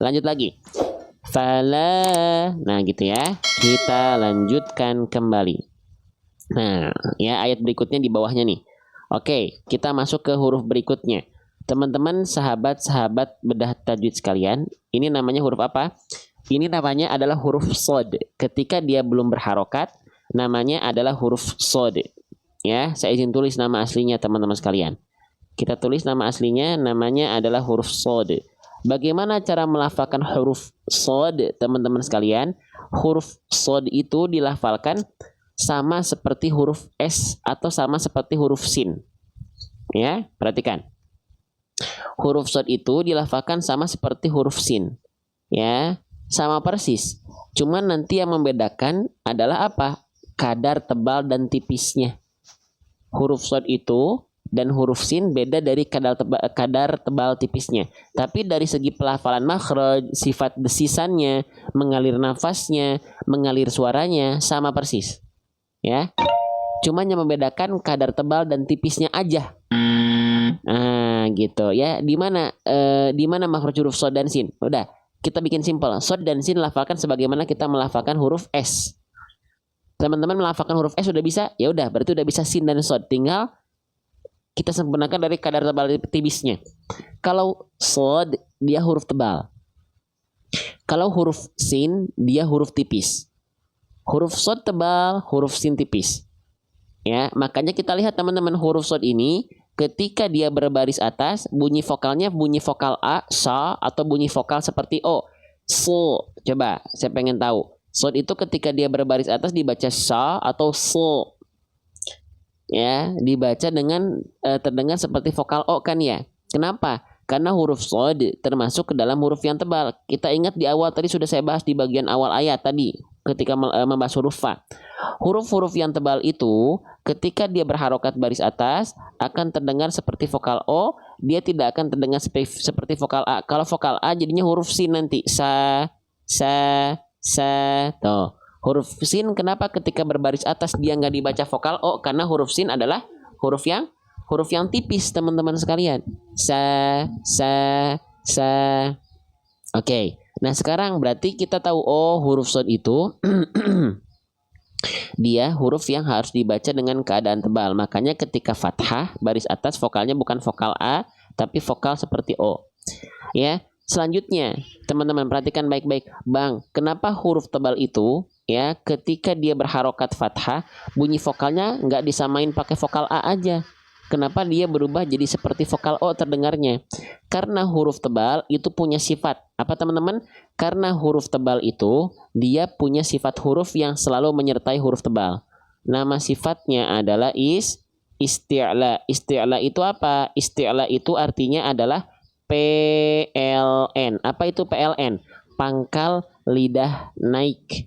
Lanjut lagi. Fala. Nah, gitu ya. Kita lanjutkan kembali. Nah, ya ayat berikutnya di bawahnya nih. Oke, kita masuk ke huruf berikutnya. Teman-teman, sahabat-sahabat bedah tajwid sekalian, ini namanya huruf apa? Ini namanya adalah huruf shod. Ketika dia belum berharokat, namanya adalah huruf shod. Ya, saya izin tulis nama aslinya teman-teman sekalian. Kita tulis nama aslinya, namanya adalah huruf shod. Bagaimana cara melafalkan huruf shod, teman-teman sekalian? Huruf shod itu dilafalkan sama seperti huruf S atau sama seperti huruf sin. Ya, perhatikan. Huruf shod itu dilafalkan sama seperti huruf sin. Ya, sama persis. Cuman nanti yang membedakan adalah apa? Kadar tebal dan tipisnya. Huruf shod itu dan huruf sin beda dari kadar tebal tipisnya. Tapi dari segi pelafalan makhraj, sifat desisannya, mengalir nafasnya, mengalir suaranya sama persis. Ya, cuman yang membedakan kadar tebal dan tipisnya aja. Nah, gitu ya. Di mana makhraj huruf shod dan sin? Udah, kita bikin simpel. Shod dan sin lafalkan sebagaimana kita melafalkan huruf S. Teman-teman melafalkan huruf S sudah bisa? Ya udah, berarti udah bisa sin dan shod. Tinggal kita sempurnakan dari kadar tebal tipisnya. Kalau shod dia huruf tebal. Kalau huruf sin dia huruf tipis. Huruf shod tebal, huruf sin tipis. Ya, makanya kita lihat teman-teman huruf shod ini ketika dia berbaris atas, bunyi vokalnya bunyi vokal A, sa, atau bunyi vokal seperti O. So, coba saya pengen tahu. Shod itu ketika dia berbaris atas dibaca sa atau so. Ya, dibaca dengan terdengar seperti vokal O kan ya. Kenapa? Karena huruf shod termasuk ke dalam huruf yang tebal. Kita ingat di awal tadi sudah saya bahas di bagian awal ayat tadi ketika membahas huruf fa. Huruf-huruf yang tebal itu ketika dia berharokat baris atas akan terdengar seperti vokal O, dia tidak akan terdengar seperti vokal A. Kalau vokal A jadinya huruf sin nanti. Sa. Tuh. Huruf sin kenapa ketika berbaris atas dia nggak dibaca vokal O? Karena huruf sin adalah huruf yang tipis teman-teman sekalian. Sa. Oke. Nah, sekarang berarti kita tahu huruf shod itu dia huruf yang harus dibaca dengan keadaan tebal. Makanya ketika fathah baris atas vokalnya bukan vokal A tapi vokal seperti O. Ya. Selanjutnya, teman-teman perhatikan baik-baik. Bang, kenapa huruf tebal itu ya ketika dia berharokat fathah bunyi vokalnya nggak disamain pakai vokal A aja? Kenapa dia berubah jadi seperti vokal O terdengarnya? Karena huruf tebal itu punya sifat. Apa teman-teman? Karena huruf tebal itu dia punya sifat huruf yang selalu menyertai huruf tebal. Nama sifatnya adalah isti'la. Isti'la itu apa? Isti'la itu artinya adalah PLN. Apa itu PLN? Pangkal lidah naik.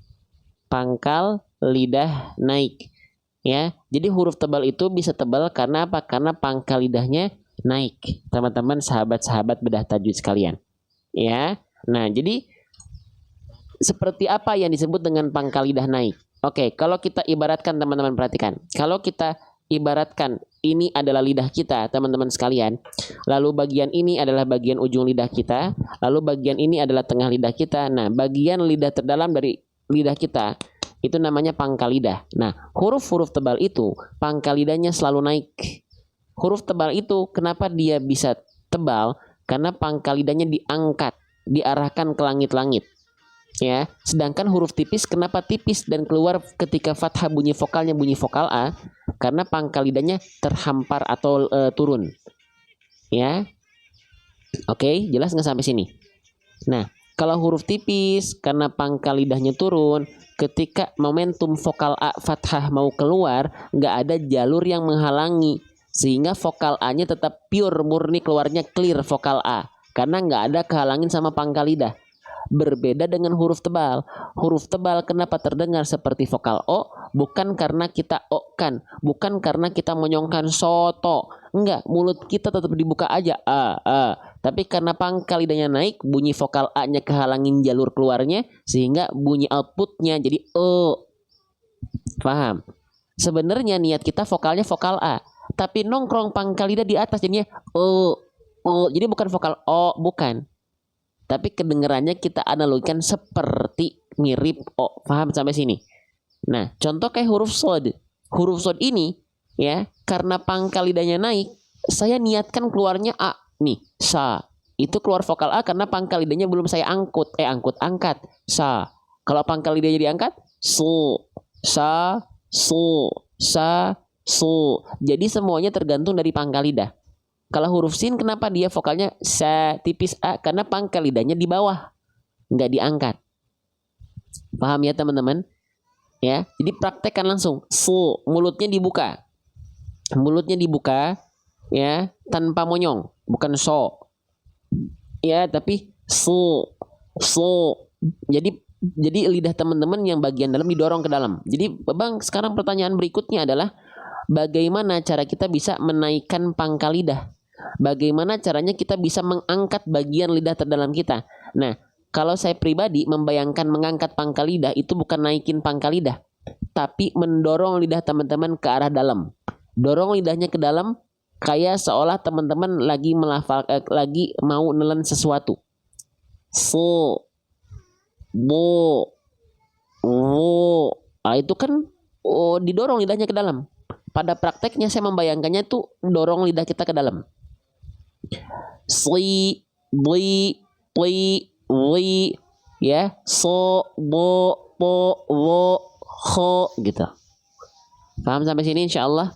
Pangkal lidah naik. Ya, jadi huruf tebal itu bisa tebal karena apa? Karena pangkal lidahnya naik. Teman-teman, sahabat-sahabat bedah tajwid sekalian. Ya. Nah, jadi seperti apa yang disebut dengan pangkal lidah naik? Oke, kalau kita ibaratkan teman-teman perhatikan. Kalau kita ibaratkan ini adalah lidah kita, teman-teman sekalian. Lalu bagian ini adalah bagian ujung lidah kita, lalu bagian ini adalah tengah lidah kita. Nah, bagian lidah terdalam dari lidah kita itu namanya pangkal lidah. Nah, huruf-huruf tebal itu pangkal lidahnya selalu naik. Huruf tebal itu kenapa dia bisa tebal? Karena pangkal lidahnya diangkat, diarahkan ke langit-langit. Ya, sedangkan huruf tipis kenapa tipis dan keluar ketika fathah bunyi vokalnya bunyi vokal A? Karena pangkal lidahnya terhampar atau turun. Ya. Oke, jelas nggak sampai sini? Nah, kalau huruf tipis karena pangkal lidahnya turun, ketika momentum vokal A fathah mau keluar, nggak ada jalur yang menghalangi. Sehingga vokal A-nya tetap pure, murni keluarnya clear vokal A. Karena nggak ada kehalangin sama pangkal lidah. Berbeda dengan huruf tebal. Huruf tebal kenapa terdengar seperti vokal O? Bukan karena kita O-kan. Bukan karena kita menyongkan soto. Enggak, mulut kita tetap dibuka aja. Tapi karena pangkal lidahnya naik, bunyi vokal A-nya kehalangin jalur keluarnya, sehingga bunyi outputnya jadi O. Paham? Sebenarnya niat kita vokalnya vokal A, tapi nongkrong pangkal lidah di atas jadinya O. Jadi bukan vokal O, bukan. tapi kedengarannya kita analogikan seperti mirip O. Paham sampai sini? Nah, contoh kayak huruf sod. Huruf sod ini ya, karena pangkal lidahnya naik, saya niatkan keluarnya A nih, sa. Itu keluar vokal A karena pangkal lidahnya belum saya angkat, sa. Kalau pangkal lidahnya diangkat, su, sa, su, sa, su. Jadi semuanya tergantung dari pangkal lidah. Kalau huruf sin kenapa dia vokalnya sa tipis A? Karena pangkal lidahnya di bawah, nggak diangkat. Paham ya teman-teman? Ya, jadi praktekkan langsung. Su, mulutnya dibuka. Mulutnya dibuka ya, tanpa monyong, bukan so. Ya, tapi su. Su. Jadi lidah teman-teman yang bagian dalam didorong ke dalam. Jadi Bang, sekarang pertanyaan berikutnya adalah bagaimana cara kita bisa menaikkan pangkal lidah? Bagaimana caranya kita bisa mengangkat bagian lidah terdalam kita? Nah, kalau saya pribadi membayangkan mengangkat pangkal lidah itu bukan naikin pangkal lidah, tapi mendorong lidah teman-teman ke arah dalam. Dorong lidahnya ke dalam kayak seolah teman-teman lagi lagi mau nelen sesuatu. Su, bu, wu. Ah, itu kan didorong lidahnya ke dalam. Pada prakteknya saya membayangkannya tuh dorong lidah kita ke dalam. Si, bli, pli, wi, ya, so, bo, po, wo, ho, gitu. Paham sampai sini insya Allah?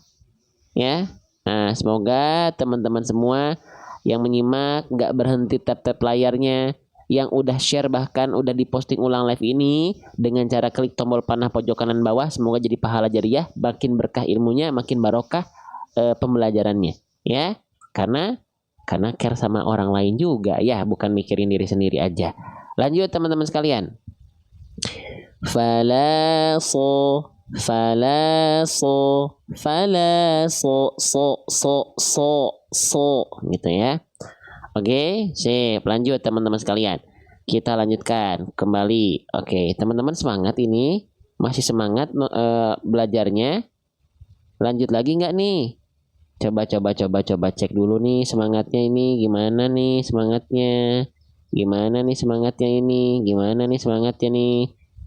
Ya, nah semoga teman-teman semua yang menyimak nggak berhenti tap-tap layarnya, yang udah share bahkan udah diposting ulang live ini dengan cara klik tombol panah pojok kanan bawah, semoga jadi pahala jariah, makin berkah ilmunya, makin barokah pembelajarannya, ya, karena care sama orang lain juga ya, bukan mikirin diri sendiri aja. Lanjut teman-teman sekalian. Fala so, fala so, fala so, so gitu ya. Oke, sip. Lanjut teman-teman sekalian. Kita lanjutkan kembali. Oke, teman-teman semangat ini? Masih semangat belajarnya? Lanjut lagi nggak nih? Coba cek dulu nih semangatnya ini gimana nih semangatnya. Gimana nih semangatnya ini? Gimana nih semangatnya nih?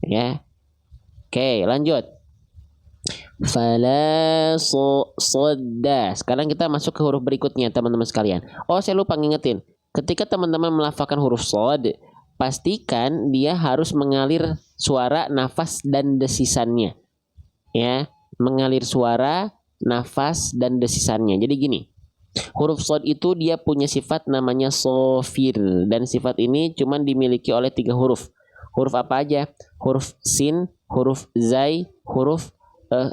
Ya. Oke, lanjut. Fala so sodda. Sekarang kita masuk ke huruf berikutnya teman-teman sekalian. Oh, saya lupa ngingetin. Ketika teman-teman melafalkan huruf sod, pastikan dia harus mengalir suara, nafas dan desisannya. Ya, mengalir suara, nafas dan desisannya. Jadi gini, huruf sod itu dia punya sifat namanya sofir, dan sifat ini cuma dimiliki oleh 3 huruf. Huruf apa aja? Huruf sin, huruf zai, huruf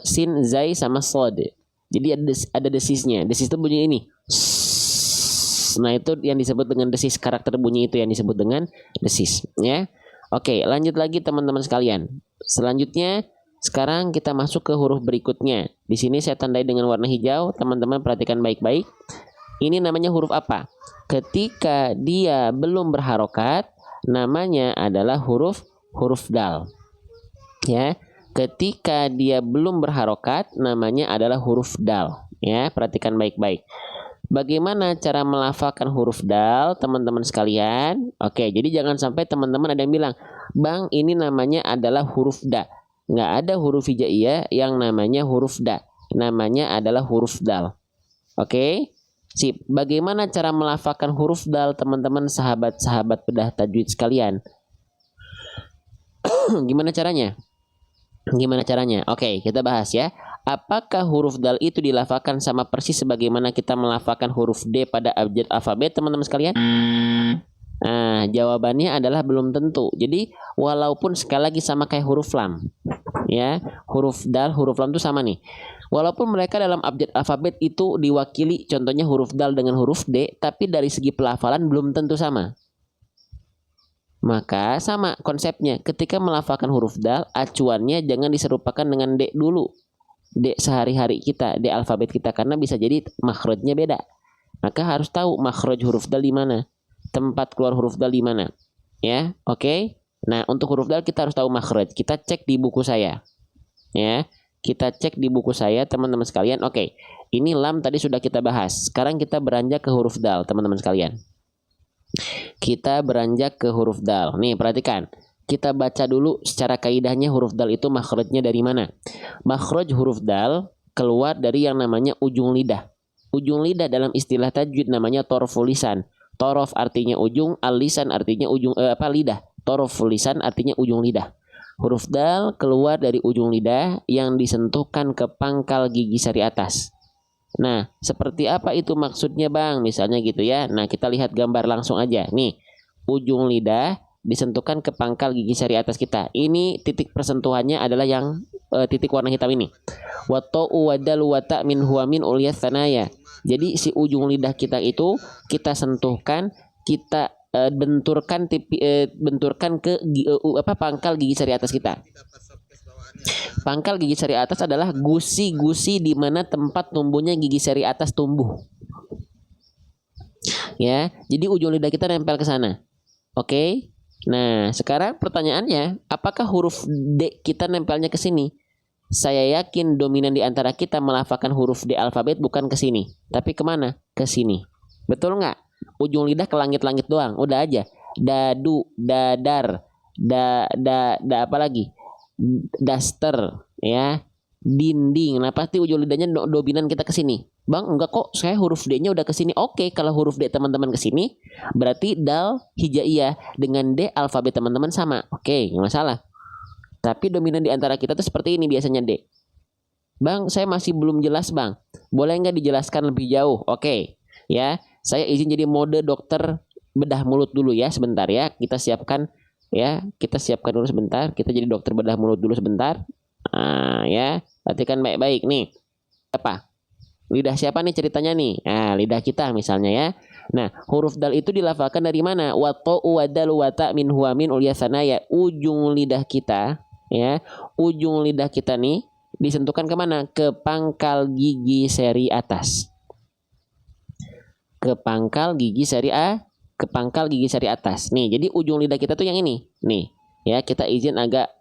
sin, zai sama sod. Jadi ada desisnya. Desis itu bunyi ini. Nah, itu yang disebut dengan desis, karakter bunyi itu yang disebut dengan desis, ya. Oke, lanjut lagi teman-teman sekalian. Selanjutnya sekarang kita masuk ke huruf berikutnya. Di sini saya tandai dengan warna hijau. Teman-teman perhatikan baik-baik. Ini namanya huruf apa? Ketika dia belum berharokat, namanya adalah huruf dal. Ya, ketika dia belum berharokat, namanya adalah huruf dal. Ya, perhatikan baik-baik. Bagaimana cara melafalkan huruf dal, teman-teman sekalian? Oke, jadi jangan sampai teman-teman ada yang bilang, Bang, ini namanya adalah huruf da. Nggak ada huruf hijaiyah yang namanya huruf da. Namanya adalah huruf dal. Oke? Sip. Bagaimana cara melafalkan huruf dal, teman-teman sahabat-sahabat bedah tajwid sekalian? Gimana caranya? Oke, kita bahas ya. Apakah huruf dal itu dilafalkan sama persis sebagaimana kita melafalkan huruf D pada abjad alfabet, teman-teman sekalian? Nah, jawabannya adalah belum tentu. Jadi, walaupun sekali lagi sama kayak huruf lam. Ya, huruf dal, huruf lam itu sama nih. Walaupun mereka dalam abjad alfabet itu diwakili contohnya huruf dal dengan huruf D, tapi dari segi pelafalan belum tentu sama. Maka sama konsepnya, ketika melafalkan huruf dal, acuannya jangan diserupakan dengan D dulu. D sehari-hari kita, D alfabet kita, karena bisa jadi makhrajnya beda. Maka harus tahu makhraj huruf dal di mana, tempat keluar huruf dal di mana. Ya, oke. Nah, untuk huruf dal kita harus tahu makhraj. Kita cek di buku saya. Ya, kita cek di buku saya, teman-teman sekalian. Oke, ini lam tadi sudah kita bahas. Sekarang kita beranjak ke huruf dal, teman-teman sekalian. Kita beranjak ke huruf dal. Nih, perhatikan. Kita baca dulu secara kaidahnya huruf dal itu makhrajnya dari mana. Makhraj huruf dal keluar dari yang namanya ujung lidah. Ujung lidah dalam istilah tajwid namanya torful lisan. Torof artinya ujung, al-lisan artinya ujung lidah. Torful lisan artinya ujung lidah. Huruf dal keluar dari ujung lidah yang disentuhkan ke pangkal gigi sari atas. Nah, seperti apa itu maksudnya Bang? Misalnya gitu ya. Nah, kita lihat gambar langsung aja. Nih, ujung lidah disentuhkan ke pangkal gigi sari atas kita. Ini titik persentuhannya adalah yang titik warna hitam ini. Watau wadal wata min huwa min uliyas sanaya. Jadi si ujung lidah kita itu kita sentuhkan, kita benturkan ke pangkal gigi sari atas kita. Pangkal gigi sari atas adalah gusi-gusi di mana tempat tumbuhnya gigi sari atas tumbuh. Ya, jadi ujung lidah kita nempel ke sana. Oke. Nah, sekarang pertanyaannya, apakah huruf D kita nempelnya ke sini? Saya yakin dominan di antara kita melafalkan huruf D alfabet bukan ke sini, tapi kemana? Ke sini. Betul nggak? Ujung lidah ke langit-langit doang. Udah aja. Dadu, dadar, apa lagi? Daster, ya, dinding. Nah, pasti ujung lidahnya dominan kita ke sini. Bang, enggak kok, saya huruf D-nya udah ke sini. Oke, kalau huruf D teman-teman ke sini, berarti dal hijaiyah dengan D alfabet teman-teman sama. Oke, nggak masalah. Tapi dominan di antara kita tuh seperti ini biasanya D. Bang, saya masih belum jelas, Bang. Boleh nggak dijelaskan lebih jauh? Oke, ya. Saya izin jadi mode dokter bedah mulut dulu ya, sebentar ya. Kita siapkan dulu sebentar. Kita jadi dokter bedah mulut dulu sebentar. Nah, ya, perhatikan baik-baik nih. Apa? Lidah siapa nih ceritanya nih? Nah, lidah kita misalnya ya. Nah, huruf dal itu dilafalkan dari mana? Watau wadal wata min huwa min uliyasana ya. Ujung lidah kita, ya. Ujung lidah kita nih disentuhkan kemana? Ke pangkal gigi seri atas. Ke pangkal gigi seri atas. Nih, jadi ujung lidah kita tuh yang ini. Nih, ya, kita izin agak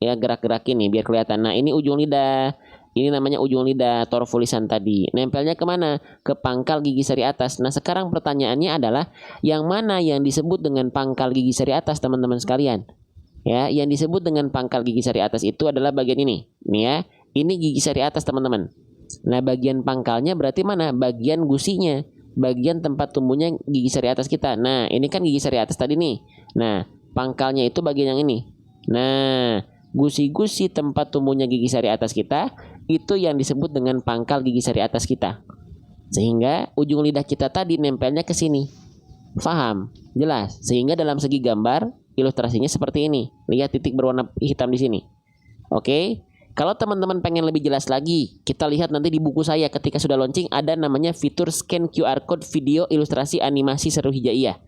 ya gerak-gerakin nih biar kelihatan. Nah, ini ujung lidah. Ini namanya ujung lidah torful lisan tadi. Nempelnya kemana? Ke pangkal gigi seri atas. Nah, sekarang pertanyaannya adalah yang mana yang disebut dengan pangkal gigi seri atas, teman-teman sekalian? Ya, yang disebut dengan pangkal gigi seri atas itu adalah bagian ini. Nih ya, ini gigi seri atas, teman-teman. Nah, bagian pangkalnya berarti mana? Bagian gusinya. Bagian tempat tumbuhnya gigi seri atas kita. Nah, ini kan gigi seri atas tadi nih. Nah, pangkalnya itu bagian yang ini. Nah, gusi-gusi tempat tumbuhnya gigi seri atas kita itu yang disebut dengan pangkal gigi seri atas kita. Sehingga ujung lidah kita tadi nempelnya ke sini. Faham? Jelas? Sehingga dalam segi gambar ilustrasinya seperti ini. Lihat titik berwarna hitam di sini. Oke? Kalau teman-teman pengen lebih jelas lagi, kita lihat nanti di buku saya ketika sudah launching ada namanya fitur scan QR code video ilustrasi animasi seru hijaiyah.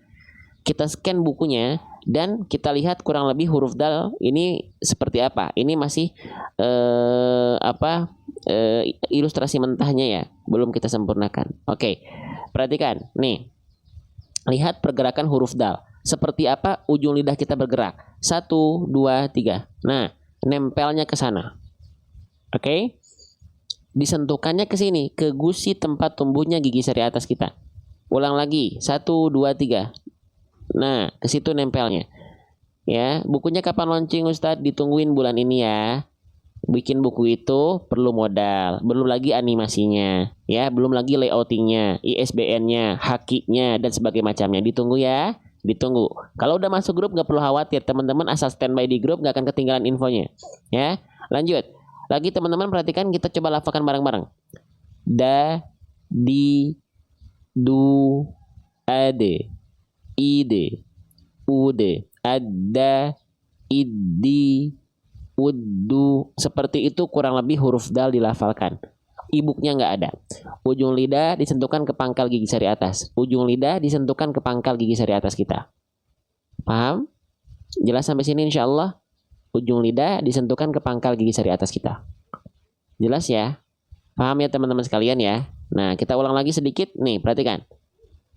Kita scan bukunya dan kita lihat kurang lebih huruf dal ini seperti apa. Ini masih ilustrasi mentahnya ya, belum kita sempurnakan. Oke, perhatikan nih. Lihat pergerakan huruf dal. Seperti apa ujung lidah kita bergerak. 1, 2, 3. Nah, nempelnya ke sana. Oke. Disentuhkannya ke sini, ke gusi tempat tumbuhnya gigi seri atas kita. Ulang lagi. 1, 2, 3. Nah, ke situ nempelnya. Ya, bukunya kapan launching Ustadz? Ditungguin bulan ini ya. Bikin buku itu perlu modal, belum lagi animasinya, ya, belum lagi layoutingnya, ISBN-nya, hakinya dan sebagainya macamnya. Ditunggu ya, ditunggu. Kalau udah masuk grup nggak perlu khawatir, teman-teman asal standby di grup nggak akan ketinggalan infonya. Ya, lanjut. Lagi teman-teman perhatikan, kita coba lafalkan bareng-bareng. Da, di, du, ade, ide, ude, ada, idi, udu. Seperti itu kurang lebih huruf dal dilafalkan. Ibuknya nggak ada. Ujung lidah disentuhkan ke pangkal gigi seri atas. Ujung lidah disentuhkan ke pangkal gigi seri atas kita. Paham? Jelas sampai sini insya Allah? Ujung lidah disentuhkan ke pangkal gigi seri atas kita. Jelas ya? Paham ya teman-teman sekalian ya? Nah, kita ulang lagi sedikit. Nih, perhatikan.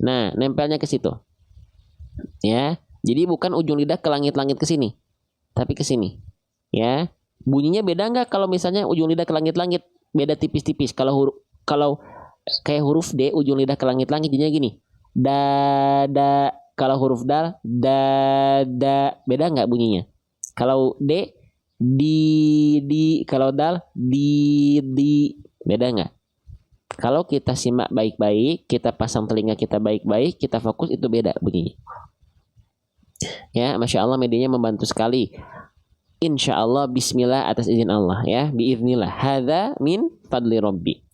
Nah, nempelnya ke situ. Ya, jadi bukan ujung lidah ke langit-langit ke sini, tapi ke sini. Ya, bunyinya beda nggak kalau misalnya ujung lidah ke langit-langit? Beda tipis-tipis. Kalau kayak huruf D, ujung lidah ke langit-langit jadinya gini. Da, Kalau huruf dal, da, beda nggak bunyinya? Kalau d, di, kalau dal, di, beda nggak? Kalau kita simak baik-baik, kita pasang telinga kita baik-baik, kita fokus, itu beda bunyinya. Ya, Masya Allah medianya membantu sekali. Insya Allah, bismillah atas izin Allah ya, biiznillah. Hadza min fadli Rabbi.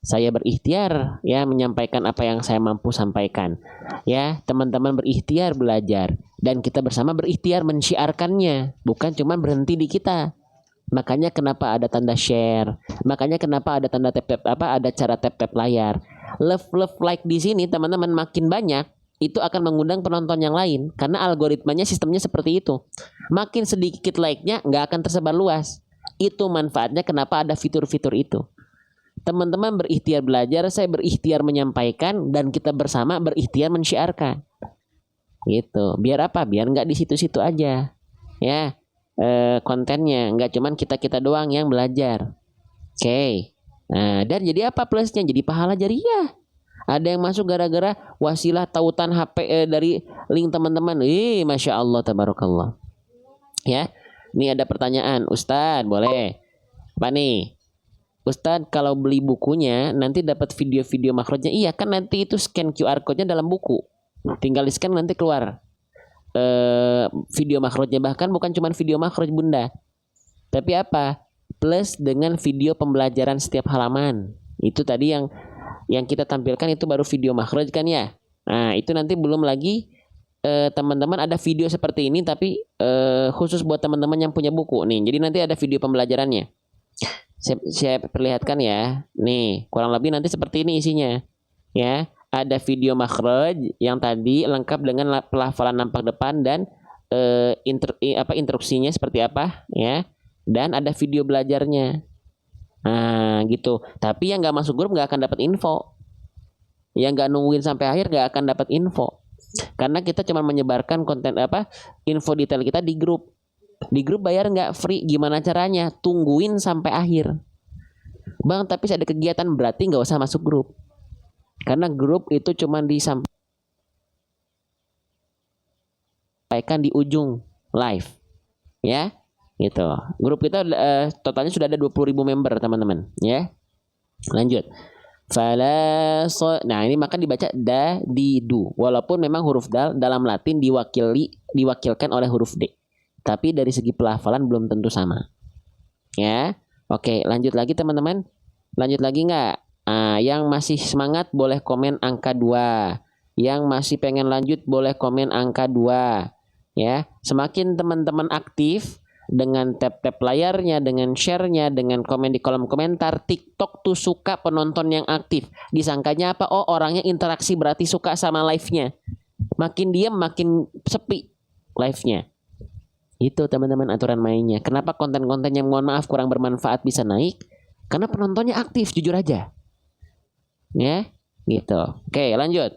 Saya berikhtiar ya menyampaikan apa yang saya mampu sampaikan. Ya, teman-teman berikhtiar belajar dan kita bersama berikhtiar mensyiarkannya, bukan cuma berhenti di kita. Makanya kenapa ada tanda share? Makanya kenapa ada tanda tap-tap ada cara tap-tap layar. Love like di sini teman-teman makin banyak, itu akan mengundang penonton yang lain karena algoritmanya sistemnya seperti itu. Makin sedikit like-nya nggak akan tersebar luas. Itu manfaatnya kenapa ada fitur-fitur itu. Teman-teman berikhtiar belajar, saya berikhtiar menyampaikan, dan kita bersama berikhtiar mensyiarkan. Gitu. Biar apa? Biar nggak di situ-situ aja. Ya, kontennya nggak cuman kita doang yang belajar. Oke. Nah, dan jadi apa plusnya? Jadi pahala jariah. Ada yang masuk gara-gara wasilah tautan HP dari link teman-teman. Masya Allah, tabarakallah. Ya, ini ada pertanyaan, Ustadz, boleh? Apa nih? Ustadz, kalau beli bukunya nanti dapat video-video makhrajnya. Iya kan, nanti itu scan QR code-nya dalam buku. Tinggal di-scan nanti keluar video makhrajnya. Bahkan bukan cuma video makhraj Bunda. Tapi apa? Plus dengan video pembelajaran setiap halaman. Itu tadi yang kita tampilkan itu baru video makhraj kan ya. Nah, itu nanti belum lagi teman-teman ada video seperti ini tapi khusus buat teman-teman yang punya buku nih. Jadi nanti ada video pembelajarannya. Saya perlihatkan ya. Nih, kurang lebih nanti seperti ini isinya. Ya, ada video makhraj yang tadi lengkap dengan pelafalan nampak depan dan instruksinya seperti apa ya. Dan ada video belajarnya. Nah, gitu. Tapi yang nggak masuk grup nggak akan dapat info. Yang nggak nungguin sampai akhir nggak akan dapat info. Karena kita cuma menyebarkan konten info detail kita di grup. Di grup bayar nggak? Free. Gimana caranya? Tungguin sampai akhir. Bang, tapi ada kegiatan, berarti nggak usah masuk grup. Karena grup itu cuma disampaikan di ujung live. Ya, gitu. Grup kita totalnya sudah ada 20.000 member, teman-teman. Ya, lanjut. Nah, ini maka dibaca da, di, du. Walaupun memang huruf dal dalam Latin diwakilkan oleh huruf D. Tapi dari segi pelafalan belum tentu sama. Ya. Oke, lanjut lagi teman-teman. Lanjut lagi nggak? Yang masih semangat boleh komen angka 2. Yang masih pengen lanjut boleh komen angka 2. Ya. Semakin teman-teman aktif dengan tap-tap layarnya, dengan share-nya, dengan komen di kolom komentar, TikTok tuh suka penonton yang aktif. Disangkanya apa? Oh, orangnya interaksi berarti suka sama live-nya. Makin diam makin sepi live-nya. Itu teman-teman aturan mainnya. Kenapa konten-konten yang mohon maaf kurang bermanfaat bisa naik? Karena penontonnya aktif, jujur aja. Ya, gitu. Oke, lanjut.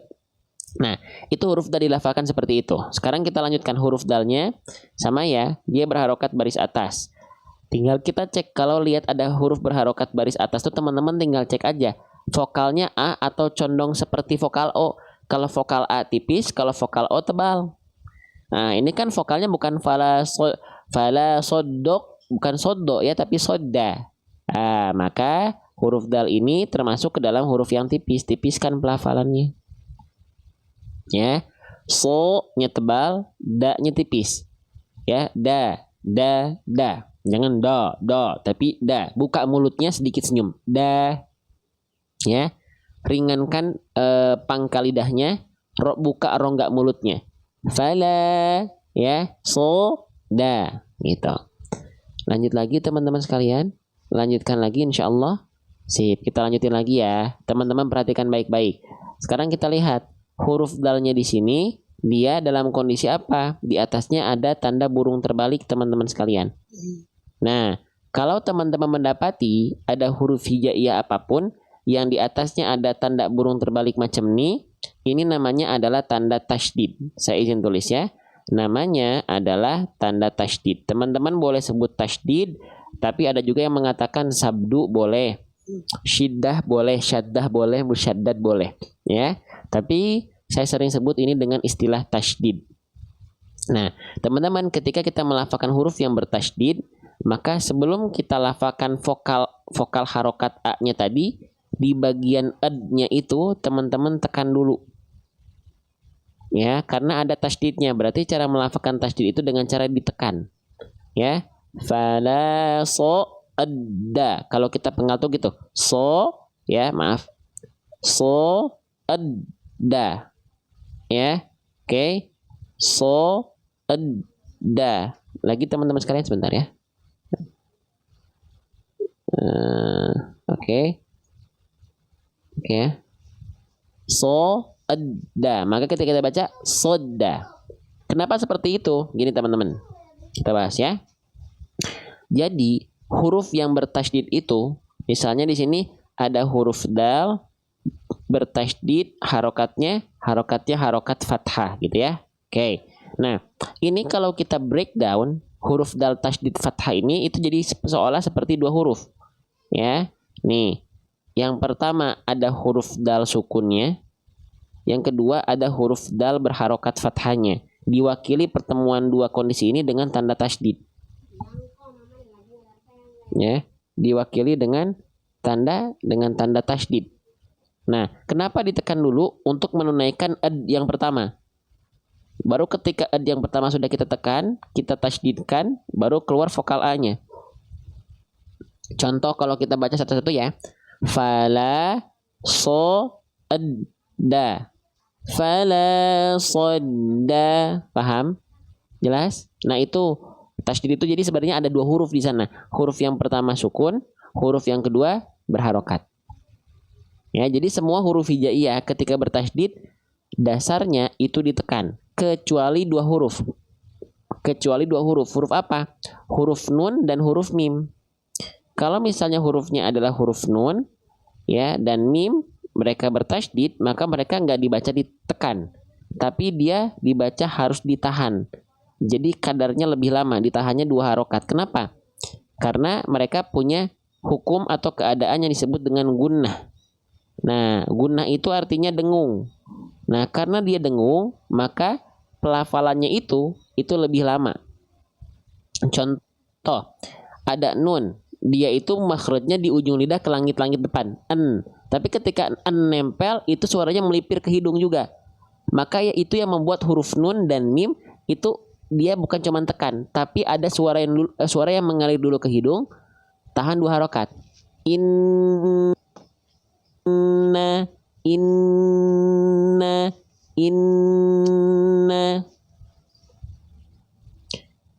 Nah, itu huruf dal dilafalkan seperti itu. Sekarang kita lanjutkan huruf dalnya. Sama ya, dia berharokat baris atas. Tinggal kita cek, kalau lihat ada huruf berharokat baris atas tuh teman-teman tinggal cek aja. Vokalnya A atau condong seperti vokal O. Kalau vokal A tipis, kalau vokal O tebal. Nah, ini kan vokalnya bukan fala sodok, bukan sodo ya, tapi soda. Nah, maka huruf dal ini termasuk ke dalam huruf yang tipis. Tipiskan pelafalannya. Ya, so-nya tebal, da-nya tipis. Ya, da. Jangan do, tapi da. Buka mulutnya sedikit senyum. Da. Ya, ringankan pangkal lidahnya, buka rongga mulutnya. Fala, ya, so, da, gitu. Lanjut lagi teman-teman sekalian. Lanjutkan lagi insya Allah. Sip, kita lanjutin lagi ya. Teman-teman perhatikan baik-baik. Sekarang kita lihat huruf dalnya di sini. Dia dalam kondisi apa? Di atasnya ada tanda burung terbalik teman-teman sekalian. Nah, kalau teman-teman mendapati ada huruf hijaiyah apapun yang di atasnya ada tanda burung terbalik macam ini namanya adalah tanda tasydid. Saya izin tulis ya. Namanya adalah tanda tasydid. Teman-teman boleh sebut tasydid, tapi ada juga yang mengatakan sabdu boleh, syiddah boleh, syaddah boleh, musyaddad boleh. Ya. Tapi saya sering sebut ini dengan istilah tasydid. Nah, teman-teman, ketika kita melafalkan huruf yang bertasydid, maka sebelum kita lafalkan vokal harokat A-nya tadi, di bagian ad-nya itu teman-teman tekan dulu. Ya, karena ada tasydidnya. Berarti cara melafalkan tasydid itu dengan cara ditekan. Ya. Fala so adda. Kalau kita pengal tuh gitu. So, ya, maaf. So adda. Ya. Oke. So adda. Lagi teman-teman sekalian sebentar ya. Oke. Oke. So adda. Maka ketika kita baca soda. Kenapa seperti itu? Gini teman-teman. Kita bahas ya. Jadi huruf yang bertasydid itu, misalnya di sini ada huruf dal bertasydid, harokatnya harokat fathah gitu ya. Oke. Nah, ini kalau kita breakdown huruf dal tasydid fathah ini itu jadi seolah seperti dua huruf. Ya. Nih. Yang pertama ada huruf dal sukunnya. Yang kedua ada huruf dal berharokat fathahnya. Diwakili pertemuan dua kondisi ini dengan tanda tasydid. Ya, diwakili dengan tanda tasydid. Nah, kenapa ditekan dulu? Untuk menunaikan ad yang pertama. Baru ketika ad yang pertama sudah kita tekan, kita tasydidkan, baru keluar vokal A-nya. Contoh kalau kita baca satu-satu ya. Fala so adda. Fala sodda. Paham? Jelas? Nah, itu tasydid itu jadi sebenarnya ada dua huruf di sana. Huruf yang pertama sukun, huruf yang kedua berharokat. Ya, jadi semua huruf hijaiyah ketika bertasydid dasarnya itu ditekan kecuali dua huruf. Kecuali dua huruf. Huruf apa? Huruf nun dan huruf mim. Kalau misalnya hurufnya adalah huruf nun ya dan mim, mereka bertasydid, maka mereka nggak dibaca ditekan, tapi dia dibaca harus ditahan. Jadi kadarnya lebih lama, ditahannya dua harokat. Kenapa? Karena mereka punya hukum atau keadaan yang disebut dengan gunnah. Nah, gunnah itu artinya dengung. Nah, karena dia dengung, maka pelafalannya itu lebih lama. Contoh, ada nun. Dia itu makhrajnya di ujung lidah ke langit-langit depan. En. Tapi ketika en nempel, itu suaranya melipir ke hidung juga. Maka ya itu yang membuat huruf nun dan mim itu dia bukan cuma tekan, tapi ada suara yang mengalir dulu ke hidung, tahan dua harokat. Inna.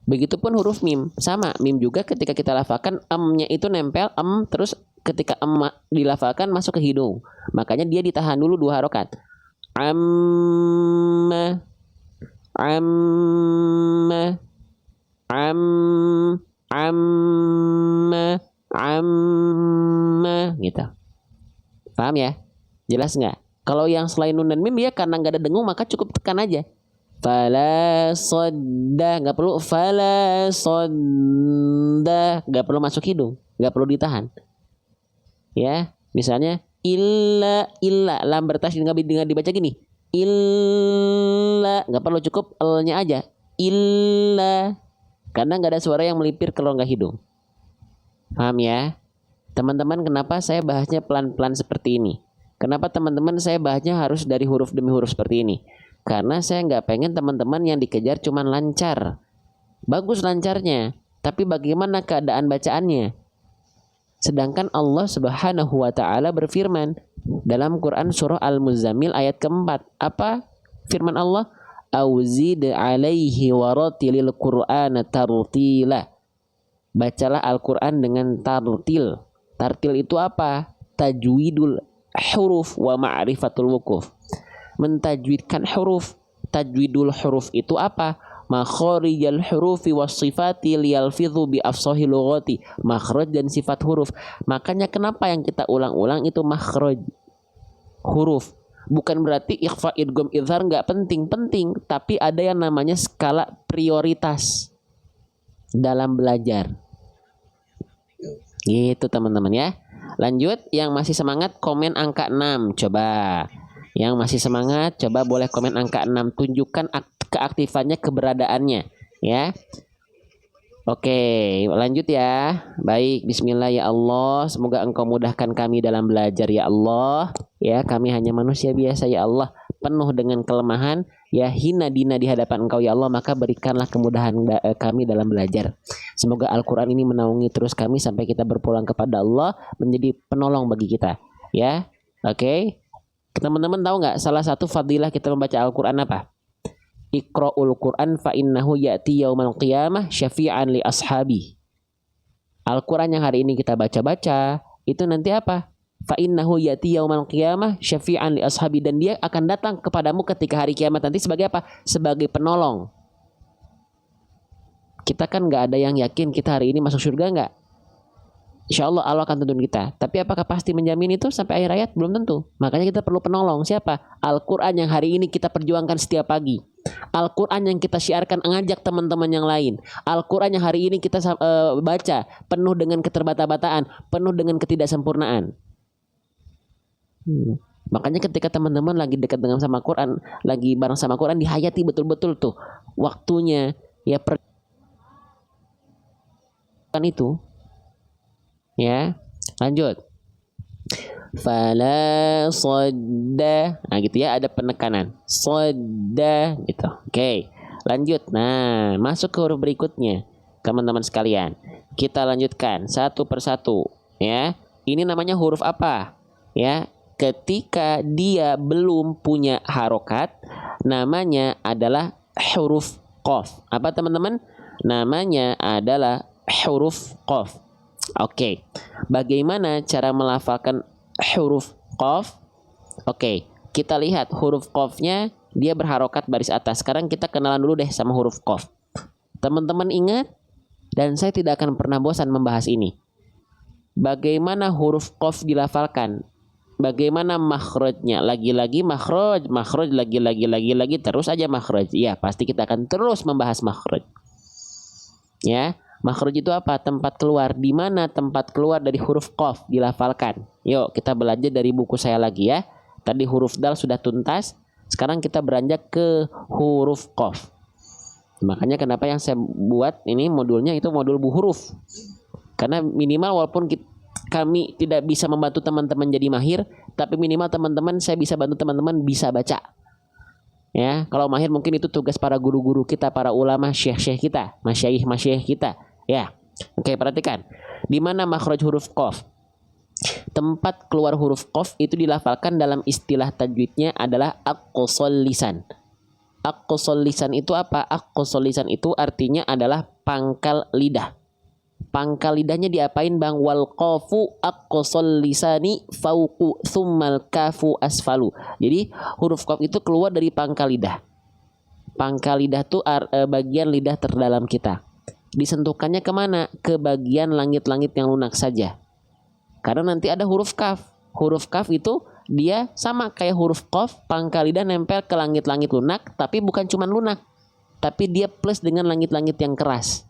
Begitupun huruf mim, sama. Mim juga ketika kita lafalkan nya itu nempel, terus ketika dilafalkan masuk ke hidung. Makanya dia ditahan dulu dua harokat. Amma gitu. Paham ya? Jelas nggak? Kalau yang selain nun dan mim ya karena nggak ada dengung maka cukup tekan aja. Fala sodda, nggak perlu fala sodda, nggak perlu masuk hidung, nggak perlu ditahan. Ya, misalnya illa lam bertasydid nggak dibaca gini. Illa, nggak perlu, cukup l-nya aja. Illa, karena nggak ada suara yang melipir ke rongga hidung. Paham ya? Teman-teman, kenapa saya bahasnya pelan-pelan seperti ini? Kenapa teman-teman saya bahasnya harus dari huruf demi huruf seperti ini? Karena saya nggak pengen teman-teman yang dikejar cuman lancar. Bagus lancarnya, tapi bagaimana keadaan bacaannya? Sedangkan Allah Subhanahu wa Ta'ala berfirman dalam Quran surah Al-Muzammil ayat keempat. Apa firman Allah? Auzid alaihi waratilil Qur'ana tartila. Bacalah Al-Quran dengan tartil. Tartil itu apa? Tajwidul huruf wa ma'rifatul wukuf. Mentajwidkan huruf. Tajwidul huruf itu apa? Makharijal hurufi was sifati liyalfidhu bi afsahil lughati. Makhraj dan sifat huruf. Makanya kenapa yang kita ulang-ulang itu makhraj huruf. Bukan berarti ikhfa, idgham, idhar nggak penting, tapi ada yang namanya skala prioritas dalam belajar. Gitu teman-teman ya. Lanjut, yang masih semangat komen angka 6. Coba. Yang masih semangat, coba boleh komen angka 6. Tunjukkan keaktifannya, keberadaannya. Ya. Oke, lanjut ya. Baik, bismillah ya Allah. Semoga Engkau mudahkan kami dalam belajar ya Allah. Ya, kami hanya manusia biasa ya Allah, penuh dengan kelemahan, ya hina dina di hadapan Engkau ya Allah, maka berikanlah kemudahan kami dalam belajar. Semoga Al-Qur'an ini menaungi terus kami sampai kita berpulang kepada Allah, menjadi penolong bagi kita. Ya. Oke. Teman-teman tahu nggak salah satu fadilah kita membaca Al-Qur'an apa? Iqra'ul Qur'an fa innahu ya'ti yaumal qiyamah syafi'an li ashabi. Al-Qur'an yang hari ini kita baca-baca itu nanti apa? Fa innahu ya'ti yaumal qiyamah syafi'an li ashabi, dan dia akan datang kepadamu ketika hari kiamat nanti sebagai apa? Sebagai penolong. Kita kan nggak ada yang yakin kita hari ini masuk surga nggak? Insya Allah Allah akan tuntun kita. Tapi apakah pasti menjamin itu sampai akhir hayat? Belum tentu. Makanya kita perlu penolong. Siapa? Al-Quran yang hari ini kita perjuangkan setiap pagi. Al-Quran yang kita syiarkan, ngajak teman-teman yang lain. Al-Quran yang hari ini kita baca penuh dengan keterbata-bataan, penuh dengan ketidaksempurnaan. Makanya ketika teman-teman lagi dekat dengan sama Quran, lagi bareng sama Quran, dihayati betul-betul tuh waktunya, ya kan itu. Ya, lanjut. Fala sodda. Nah gitu ya, ada penekanan. Sodda gitu. Oke, lanjut. Nah, masuk ke huruf berikutnya. Teman-teman sekalian, kita lanjutkan satu persatu. Ya, ini namanya huruf apa? Ya, ketika dia belum punya harokat, namanya adalah huruf qaf. Apa teman-teman? Namanya adalah huruf qaf. Oke, bagaimana cara melafalkan huruf qaf? Oke, kita lihat huruf qafnya dia berharokat baris atas. Sekarang kita kenalan dulu deh sama huruf qaf. Teman-teman ingat, dan saya tidak akan pernah bosan membahas ini. Bagaimana huruf qaf dilafalkan? Bagaimana makhrajnya? Lagi-lagi makhraj, lagi terus aja makhraj. Ya, pasti kita akan terus membahas makhraj. Ya. Makhraj itu apa? Tempat keluar. Di mana tempat keluar dari huruf qaf dilafalkan? Yuk kita belajar dari buku saya lagi ya. Tadi huruf dal sudah tuntas. Sekarang kita beranjak ke huruf qaf. Makanya kenapa yang saya buat ini modulnya itu modul buhuruf. Karena minimal walaupun kami tidak bisa membantu teman-teman jadi mahir, tapi minimal teman-teman, saya bisa bantu teman-teman bisa baca. Ya, kalau mahir mungkin itu tugas para guru-guru kita, para ulama, syekh-syekh kita, masyayikh kita. Ya, oke, perhatikan. Di mana makhraj huruf qaf? Tempat keluar huruf qaf itu dilafalkan dalam istilah tajwidnya adalah aqsal lisan. Aqsal lisan itu apa? Aqsal lisan itu artinya adalah pangkal lidah. Pangkal lidahnya diapain bang? Wal qafu aqsal lisani fauqu tsummal kafu asfalu. Jadi huruf qaf itu keluar dari pangkal lidah. Pangkal lidah itu bagian lidah terdalam kita. Disentuhkannya kemana? Ke bagian langit-langit yang lunak saja. Karena nanti ada huruf kaf. Huruf kaf itu dia sama kayak huruf qaf, pangkal lidah nempel ke langit-langit lunak, tapi bukan cuma lunak, tapi dia plus dengan langit-langit yang keras.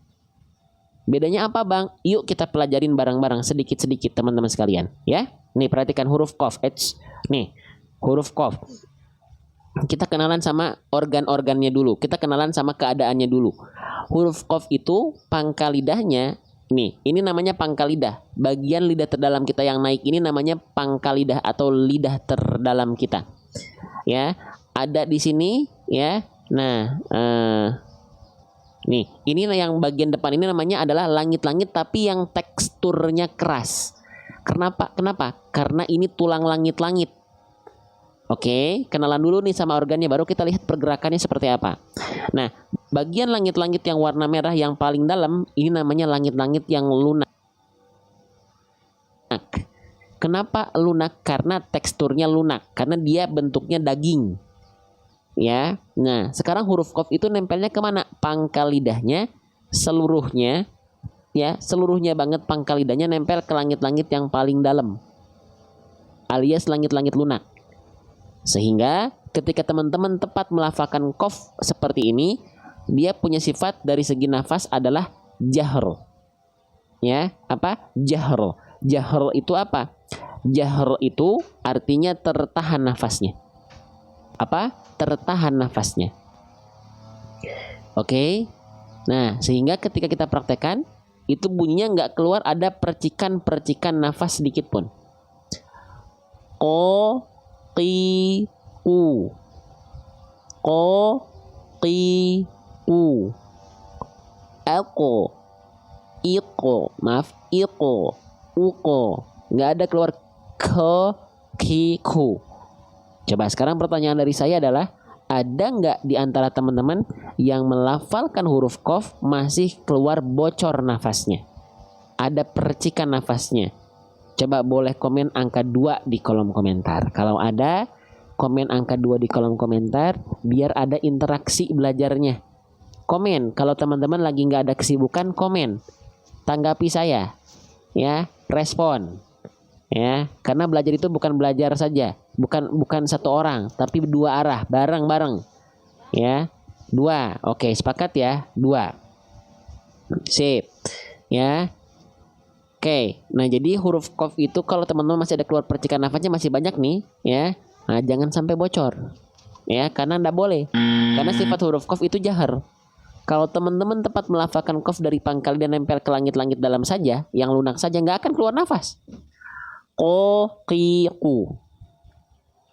Bedanya apa bang? Yuk kita pelajarin bareng-bareng sedikit-sedikit teman-teman sekalian. Ya, nih perhatikan huruf qaf. Nih huruf qaf. Kita kenalan sama organ-organnya dulu. Kita kenalan sama keadaannya dulu. Huruf qaf itu pangkal lidahnya. Nih, ini namanya pangkal lidah. Bagian lidah terdalam kita yang naik ini namanya pangkal lidah atau lidah terdalam kita. Ya, ada di sini ya. Nah, nih, ini yang bagian depan ini namanya adalah langit-langit tapi yang teksturnya keras. Kenapa? Karena ini tulang langit-langit. Oke, kenalan dulu nih sama organnya, baru kita lihat pergerakannya seperti apa. Nah, bagian langit-langit yang warna merah yang paling dalam ini namanya langit-langit yang lunak. Kenapa lunak? Karena teksturnya lunak, karena dia bentuknya daging. Ya, nah sekarang huruf qaf itu nempelnya kemana? Pangkal lidahnya seluruhnya, ya seluruhnya banget pangkal lidahnya nempel ke langit-langit yang paling dalam, alias langit-langit lunak. Sehingga ketika teman-teman tepat melafalkan qaf seperti ini, dia punya sifat dari segi nafas adalah jahr. Ya, apa? Jahr. Jahr itu apa? Jahr itu artinya tertahan nafasnya. tertahan nafasnya. Oke. Nah, sehingga ketika kita praktekkan itu bunyinya nggak keluar ada percikan-percikan nafas sedikit pun. Ko, qi, u. Ko, qi, u. Eko, iko, maaf, iko, uko. Nggak ada keluar ke, ki, ku. Coba sekarang pertanyaan dari saya adalah, ada nggak di antara teman-teman yang melafalkan huruf qaf masih keluar bocor nafasnya? Ada percikan nafasnya? Coba boleh komen angka 2 di kolom komentar. Kalau ada, komen angka 2 di kolom komentar biar ada interaksi belajarnya. Komen, kalau teman-teman lagi nggak ada kesibukan, komen. Tanggapi saya, ya, respon. Ya, karena belajar itu bukan belajar saja, bukan satu orang, tapi 2 arah, bareng-bareng. Ya, 2. Oke, sepakat ya, 2. Sip. Ya. Oke. Nah, jadi huruf qaf itu kalau teman-teman masih ada keluar percikan nafasnya masih banyak nih, ya. Nah, jangan sampai bocor. Ya, karena enggak boleh. Karena sifat huruf qaf itu jahar. Kalau teman-teman tepat melafalkan qaf dari pangkal dan nempel ke langit-langit dalam saja, yang lunak saja, nggak akan keluar nafas. Ko, ki, ku.